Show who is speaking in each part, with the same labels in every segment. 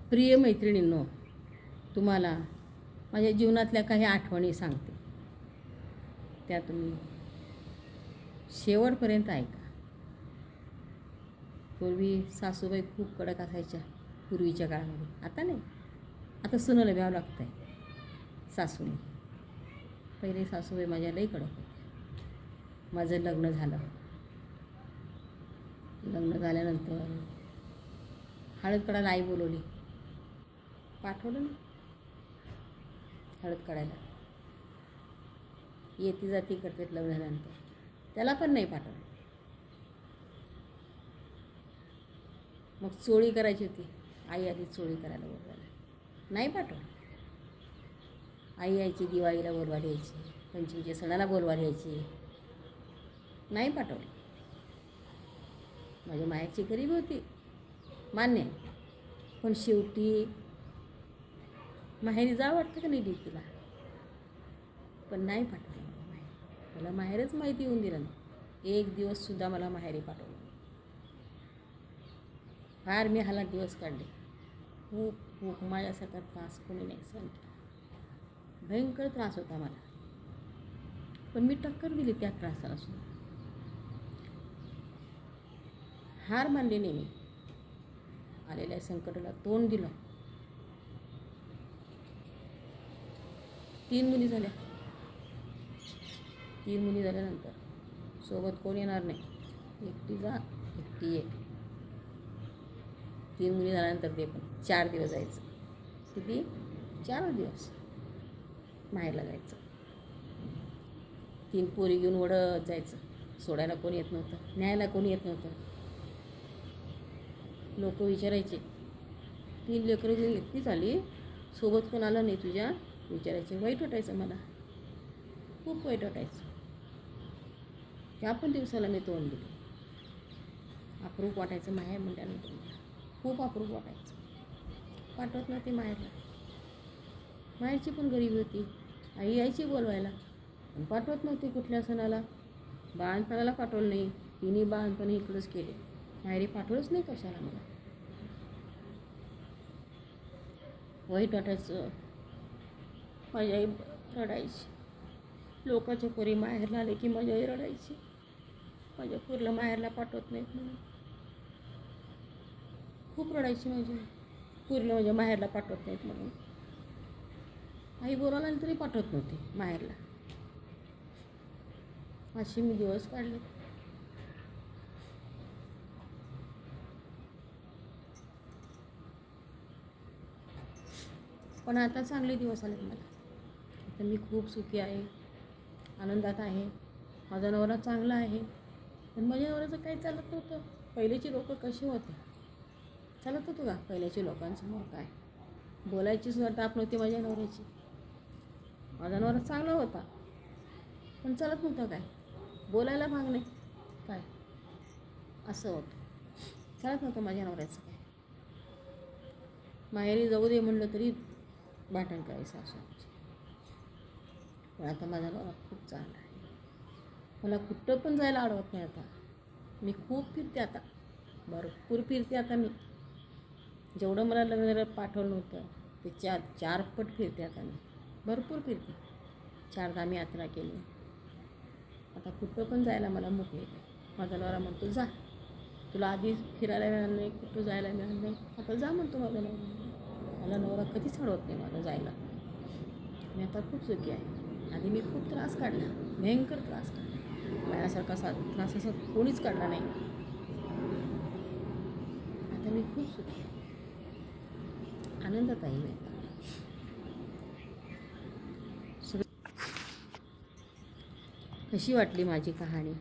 Speaker 1: प्रिय मैत्रिणींनो, तुम्हाला माझ्या जीवनातल्या काही आठवणी सांगते. त्या तुम्ही शेवटपर्यंत ऐका. पूर्वी सासूबाई खूप कडक असायच्या पूर्वीच्या काळामध्ये. आता नाही, आता सुनेला भ्यावं लागतं आहे सासूने. पहिले सासूबाई माझ्या लई कडक होत्या. माझं लग्न झालं. लग्न झाल्यानंतर हळद काढायला आई बोलवली. पाठवलं ना हळद काढायला. येती जाती करतात लग्न झाल्यानंतर. त्याला पण नाही पाठवलं. मग चोळी करायची होती. आई आधी चोळी करायला बोलवायला. नाही पाठवलं. आई यायची, दिवाळीला बोलवायला यायची, पंचमीच्या सणाला बोलवायला यायची. नाही पाठवलं. माझ्या मायाची गरीब होती, मान्य आहे. पण शेवटी माहेरी जा वाटतं का नाही लेकीला, पण नाही पाठवलं मला माहेर. मला माहेरच माहिती होऊन दिलं नाही. एक दिवससुद्धा मला माहेरी पाठवलं. फार मी हाला दिवस काढले. खूप खूप माझ्यासारखा त्रास कोणी नाही सहन केला. भयंकर त्रास होता मला, पण मी टक्कर दिली त्या त्रासाला सुद्धा. हार मानली नाही मी. आलेल्या संकटाला तोंड दिलं. 3 मुली झाल्या. 3 मुली झाल्यानंतर सोबत कोण येणार नाही. एकटी जा, एकटी ये. 3 मुली झाल्यानंतर ते पण 4 दिवस जायचं. किती? 4 दिवस माहेरला जायचं. 3 पोरी घेऊन ओढत जायचं. सोडायला कोणी येत नव्हतं, न्यायला कोणी येत नव्हतं. लोक विचारायचे, 3 लेकरं घेऊन एकटीच आली, सोबत कोण आलं नाही तुझ्या, विचारायचे. वाईट वाटायचं मला, खूप वाईट वाटायचं. त्या पण दिवसाला मी तोंड दिलं. अप्रूप वाटायचं माहेर म्हणल्यानंतर मला. खूप अप्रूप वाटायचं. पाठवत नव्हती माहेरला. माहेरची पण गरीबी होती. आई यायची बोलवायला, पण पाठवत नव्हती कुठल्या सणाला. बाळंतपणाला पाठवलं नाही. तिन्ही बाळंतपण इकडंच केले. माहेरी पाठवलंच नाही कशाला मला. वाईट वाटायचं. माझी आई रडायची. लोकांच्या पोरी माहेरला आले की माझी आई रडायची. माझ्या पोरीला माहेरला पाठवत नाहीत म्हणून. खूप रडायची माझी पोरीला माझ्या माहेरला पाठवत नाहीत म्हणून. आई बोलायला आली तरी पाठवत नव्हती माहेरला. असे मी दिवस काढले. पण आता चांगले दिवस आले मला. आता मी खूप सुखी आहे, आनंदात आहे. माझा नवरा चांगला आहे. पण माझ्या नवऱ्याचं काही चालत नव्हतं. पहिलेचे लोक कसे होते, चालत होतं का पहिल्याच्या लोकांसमोर? काय बोलायची सुद्धा टाप नव्हती माझ्या नवऱ्याची. माझा नवरा चांगला होता, पण चालत नव्हतं. काय बोलायला भाग नाही, काय असं होतं. चालत नव्हतं माझ्या नवऱ्याचं काय. माहेरी जाऊ दे म्हणलं तरी भांडण करायचं असं. पण आता माझा नवरा खूप चांगला आहे. मला कुठं पण जायला अडवत नाही आता. मी खूप फिरते आता, भरपूर फिरते आता मी. जेवढं मला लग्नाला पाठवलं नव्हतं ते 4 पट फिरते आता मी. भरपूर फिरते. 4दा मी यात्रा केली. आता कुठं पण जायला मला मोकळी आहे. माझा नवरा म्हणतो जा, तुला आधी फिरायला मिळालं नाही, कुठं जायला मिळालं नाही, आता जा म्हणतो माझा नवरा. मला नवरा कधीच अडवत नाही मला जायला. मी आता खूप सुखी आहे. आधी मी खूप त्रास काढला, भयंकर त्रास काढला. माझ्यासारखा त्रास असा कोणीच काढला नाही. आता मी खूप सुखी आहे, आनंदात आहे मी आता. कशी वाटली माझी कहाणी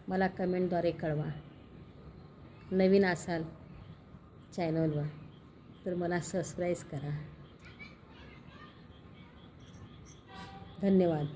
Speaker 1: मला कमेंटद्वारे कळवा. नवीन असाल चॅनलवर तर मला सबस्क्राईब करा. धन्यवाद.